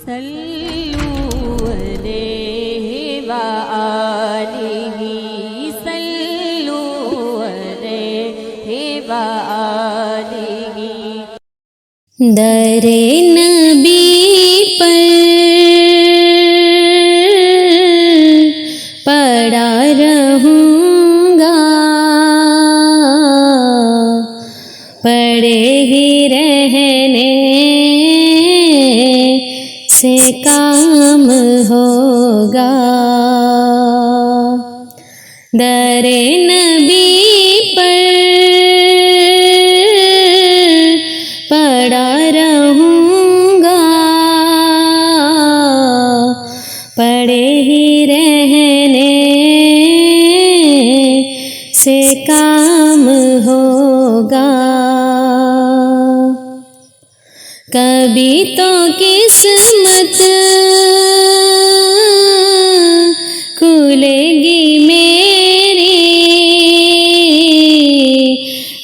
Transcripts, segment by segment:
सल्लू अलैहि व आलिहि सल्लू अलैहि व आलिहि। दरे नबी पर पड़ा रहूँगा, पड़े ही रहने से काम होगा। दरे नबी पर पड़ा रहूँगा, पड़े ही रहने से काम होगा। कभी तो किस्मत खुलेगी मेरी,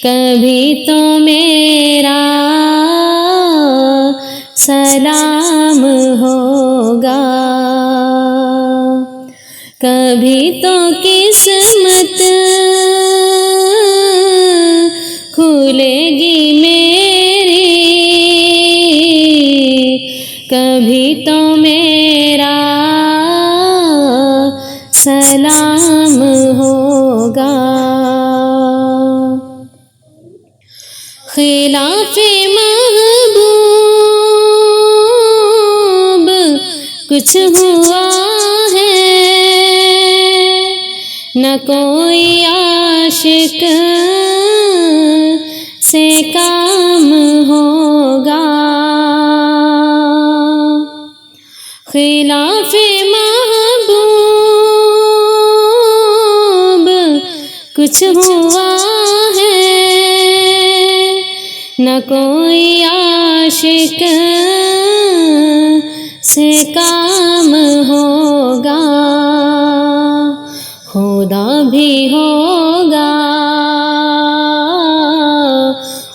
कभी तो मेरा सलाम होगा। कभी तो किस्मत खुलेगी मेरी, कभी तो मेरा सलाम होगा। खिलाफे महबूब कुछ हुआ है, न कोई आशिक से काम होगा। खिलाफे महबूब कुछ हुआ है, न कोई आशिक से काम होगा। खुदा भी होगा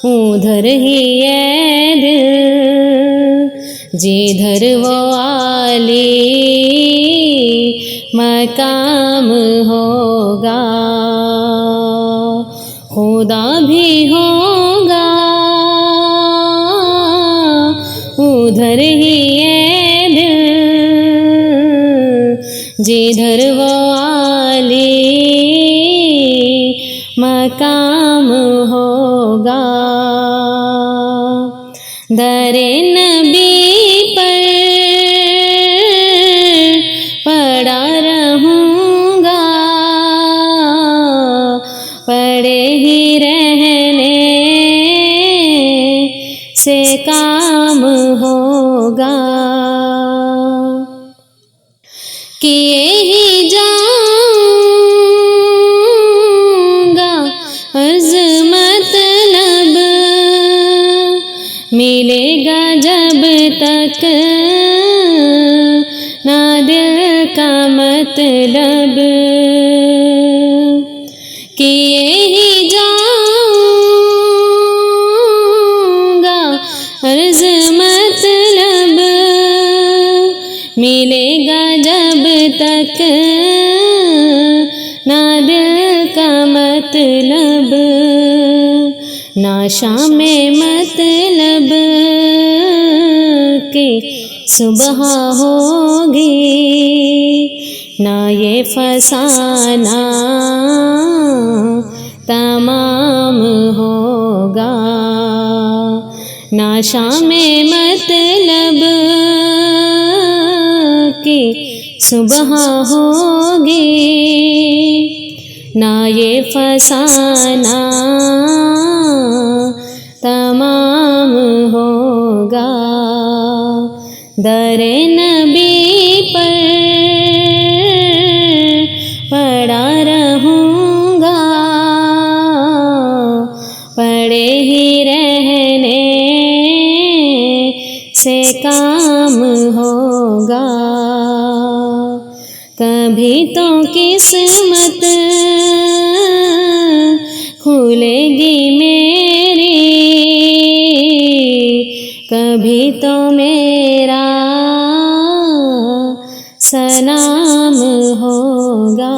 उधर ही है दिल, जिधर वो आली मकाम होगा। खुदा भी होगा उधर ही है दिल, जिधर वो आली मकाम होगा। दरे नबी पर पड़ा रहूँगा, पड़े ही रहने से काम होगा। किए ही जाऊँगा अर्ज़ मतलब, मिलेगा जब तक ना दिल का मतलब। किए ही जाऊँगा अर्ज़ मतलब, मिलेगा जब तक ना दिल का मतलब। ना शामे मतलब की सुबह होगी, ना ये फसाना तमाम होगा। ना शामे मतलब की सुबह होगी, ना ये फसाना तमाम होगा। दरे नबी पर पड़ा रहूँगा, पड़े ही रहने से काम होगा। कभी तो किस्मत खुलेगी मेरी, कभी तो मेरा सनाम होगा।